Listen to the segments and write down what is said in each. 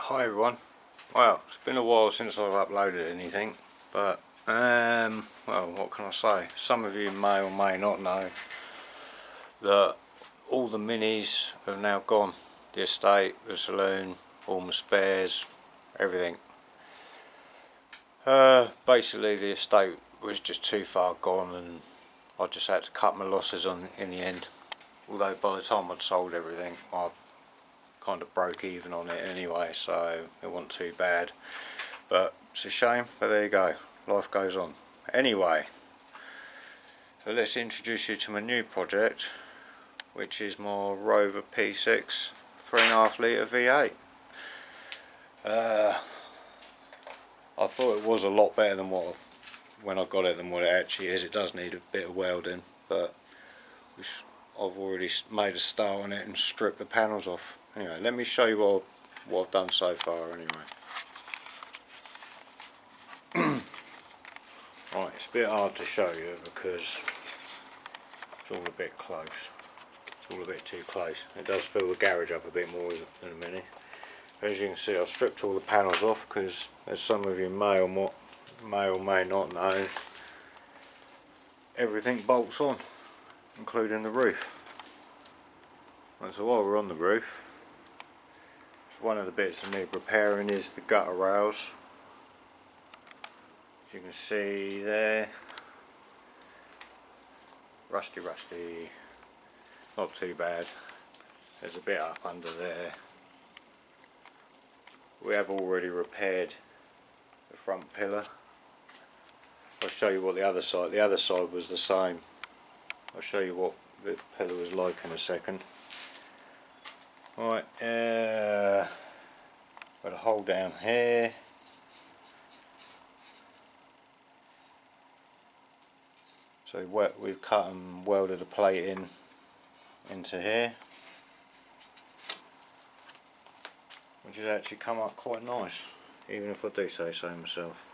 Hi everyone. Well, it's been a while since I've uploaded anything, but well, what can I say? Some of you may or may not know that all the minis have now gone. The estate, the saloon, all my spares, everything. Basically the estate was just too far gone and I just had to cut my losses on in the end. Although by the time I'd sold everything, I kind of broke even on it anyway, so it wasn't too bad. But it's a shame, but there you go, life goes on. Anyway, so let's introduce you to my new project, which is my Rover P6 3.5 litre V8. I thought it was a lot better than when I got it than what it actually is. It does need a bit of welding, but I've already made a start on it and stripped the panels off. Anyway, let me show you what I've done so far anyway. Right, it's a bit hard to show you because it's all a bit close. It's all a bit too close. It does fill the garage up a bit more than a minute. As you can see, I've stripped all the panels off because, as some of you may or may not know, everything bolts on, including the roof. And so while we're on the roof, one of the bits that need repairing is the gutter rails. As you can see there, rusty, not too bad. There's a bit up under there. We have already repaired the front pillar. I'll show you what the other side was the same. I'll show you what the pillar was like in a second. Right, got a hole down here. So we've cut and welded a plate into here, which has actually come up quite nice, even if I do say so myself.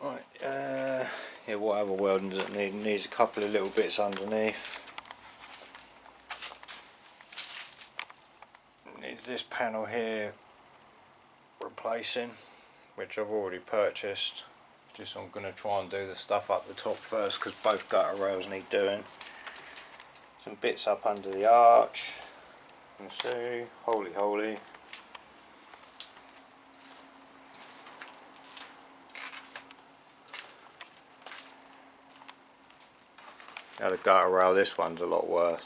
Right, yeah, what other welding does it need? It needs a couple of little bits underneath. It needs this panel here replacing, which I've already purchased. Just I'm going to try and do the stuff up the top first because both gutter rails need doing. Some bits up under the arch. You can see, holy. Now the gutter rail, this one's a lot worse.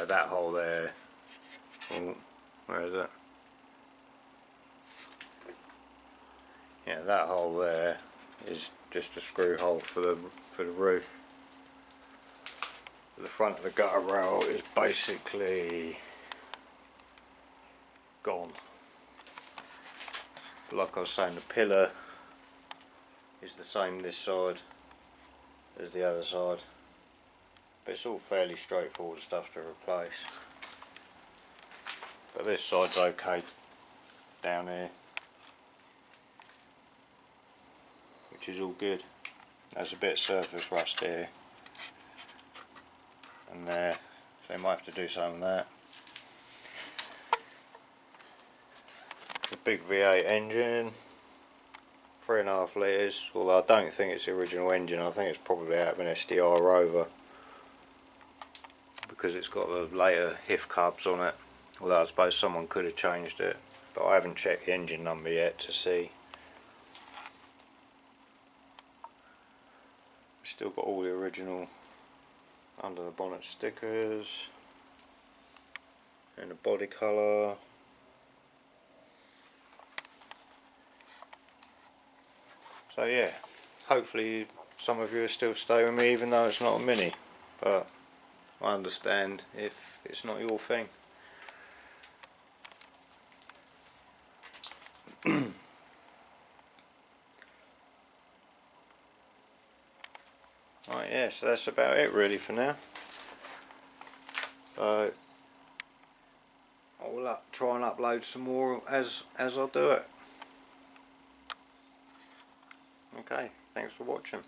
That hole there, where is it? Yeah, that hole there is just a screw hole for the roof. The front of the gutter rail is basically gone. But like I was saying, the pillar is the same this side as the other side, but it's all fairly straightforward stuff to replace. But this side's okay down here, which is all good. There's a bit of surface rust here and there, so you might have to do some of that. The big V8 engine, 3.5 litres, although I don't think it's the original engine. I think it's probably out of an SDR Rover because it's got the later HIF cubs on it, although I suppose someone could have changed it, but I haven't checked the engine number yet to see. Still got all the original under the bonnet stickers and the body colour. So yeah, hopefully some of you will still stay with me even though it's not a mini, but I understand if it's not your thing. Right, yeah, so that's about it really for now. So I will try and upload some more as I do it. Okay, thanks for watching.